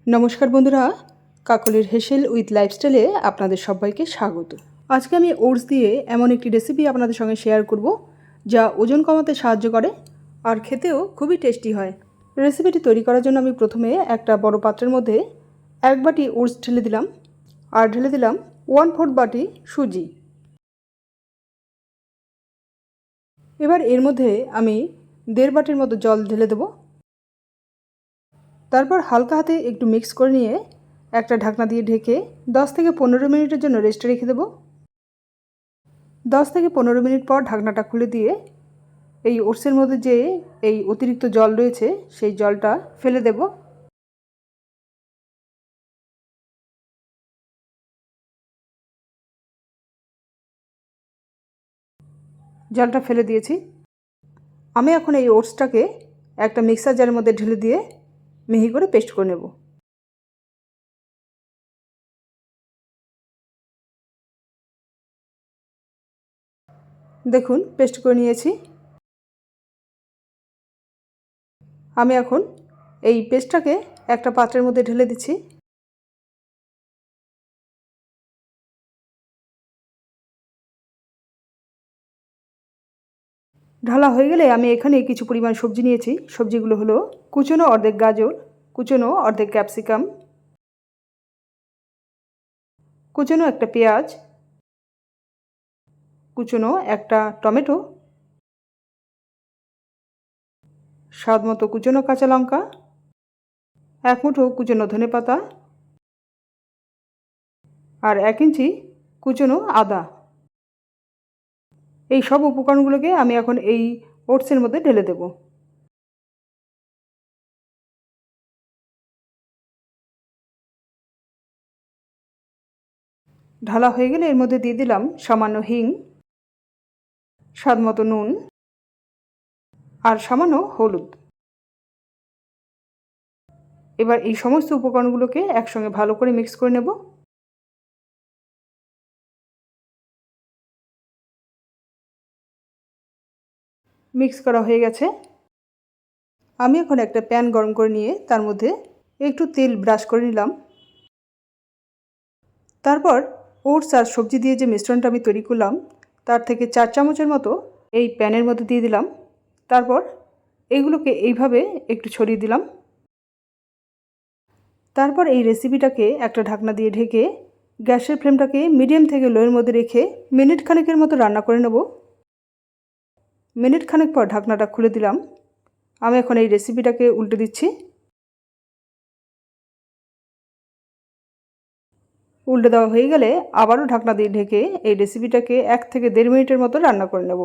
নমস্কার বন্ধুরা, কাকলির হেসেল উইথ লাইফস্টাইলে আপনাদের সবাইকে স্বাগত। আজকে আমি ওটস দিয়ে এমন একটি রেসিপি আপনাদের সঙ্গে শেয়ার করব যা ওজন কমাতে সাহায্য করে আর খেতেও খুবই টেস্টি হয়। রেসিপিটি তৈরি করার জন্য আমি প্রথমে একটা বড় পাত্রের মধ্যে 1 বাটি ওটস ঢেলে দিলাম আর ঢেলে দিলাম 1/4 বাটি সুজি। এবার এর মধ্যে আমি 1.5 বাটির মতো জল ঢেলে দেব। তারপর হালকা হাতে একটু মিক্স করে নিয়ে একটা ঢাকনা দিয়ে ঢেকে 10 থেকে 15 মিনিটের জন্য রেস্টে রেখে দেব। 10 থেকে 15 মিনিট পর ঢাকনাটা খুলে দিয়ে এই ওটসের মধ্যে যে এই অতিরিক্ত জল রয়েছে সেই জলটা ফেলে দেব। জলটা ফেলে দিয়েছি। আমি এখন এই ওটসটাকে একটা মিক্সার জারের মধ্যে ঢেলে দিয়ে মিহি করে পেস্ট করে নেব। দেখুন পেস্ট করে নিয়েছি। আমি এখন এই পেস্টটাকে একটা পাত্রের মধ্যে ঢেলে দিচ্ছি। ঢালা হয়ে গেলে আমি এখানে কিছু পরিমাণ সবজি নিয়েছি। সবজিগুলো হলো কুচনো অর্ধেক গাজর, কুচনো অর্ধেক ক্যাপসিকাম, কুচনো একটা পেঁয়াজ, কুচনো একটা টমেটো, স্বাদ মতো কুচনো কাঁচা লঙ্কা, 1 মুঠো কুচনো ধনেপাতা আর 1 ইঞ্চি কুচনো আদা। এই সব উপকরণগুলোকে আমি এখন এই ওটসের মধ্যে ঢেলে দেব। ঢালা হয়ে গেলে এর মধ্যে দিয়ে দিলাম সামান্য হিং, স্বাদ মতো নুন আর সামান্য হলুদ। এবার এই সমস্ত উপকরণগুলোকে একসঙ্গে ভালো করে মিক্স করে নেব। মিক্স করা হয়ে গেছে। আমি এখন একটা প্যান গরম করে নিয়ে তার মধ্যে একটু তেল ব্রাশ করে নিলাম। তারপর ওটস আর সবজি দিয়ে যে মিশ্রণটা আমি তৈরি করলাম তার থেকে 4 চামচের মতো এই প্যানের মধ্যে দিয়ে দিলাম। তারপর এগুলোকে এইভাবে একটু ছড়িয়ে দিলাম। তারপর এই রেসিপিটাকে একটা ঢাকনা দিয়ে ঢেকে গ্যাসের ফ্লেমটাকে মিডিয়াম থেকে লোয়ের মধ্যে রেখে মিনিট খানেকের মতো রান্না করে নেব। মিনিট খানেক পর ঢাকনাটা খুলে দিলাম। আমি এখন এই রেসিপিটাকে উল্টে দিচ্ছি। উল্টে দেওয়া হয়ে গেলে আবারও ঢাকনা দিয়ে ঢেকে এই রেসিপিটাকে 1 থেকে 1.5 মিনিটের মতো রান্না করে নেব।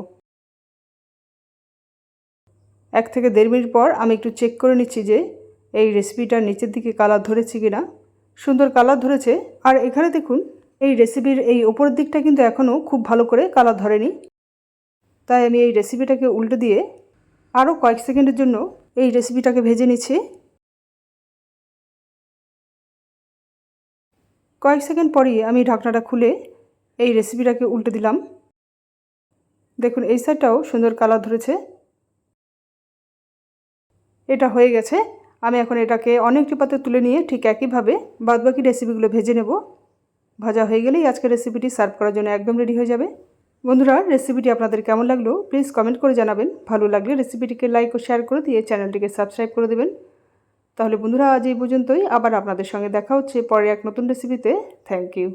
1 থেকে 1.5 মিনিট পর আমি একটু চেক করে নিচ্ছি যে এই রেসিপিটার নিচের দিকে কালার ধরেছে কিনা। সুন্দর কালার ধরেছে। আর এখানে দেখুন এই রেসিপির এই ওপরের দিকটা কিন্তু এখনও খুব ভালো করে কালার ধরেনি। তাই আমি এই রেসিপিটাকে উল্টে দিয়ে আরও কয়েক সেকেন্ডের জন্য এই রেসিপিটাকে ভেজে নিচ্ছি। কয়েক সেকেন্ড পরই আমি ঢাকনাটা খুলে এই রেসিপিটাকে উল্টে দিলাম। দেখুন এই সাইডটাও সুন্দর কালার ধরেছে। এটা হয়ে গেছে। আমি এখন এটাকে অনেকটি পাত্রে তুলে নিয়ে ঠিক একইভাবে বাদবাকি রেসিপিগুলো ভেজে নেব। ভাজা হয়ে গেলেই আজকের রেসিপিটি সার্ভ করার জন্য একদম রেডি হয়ে যাবে। বন্ধুরা, রেসিপিটি আপনাদের কেমন লাগলো প্লিজ কমেন্ট করে জানাবেন। ভালো লাগলে রেসিপিটিকে লাইক ও শেয়ার করে দিয়ে চ্যানেলটিকে সাবস্ক্রাইব করে দেবেন। তাহলে বন্ধুরা, আজ এই পর্যন্তই। আবার আপনাদের সঙ্গে দেখা হচ্ছে পরে এক নতুন রেসিপিতে। Thank you.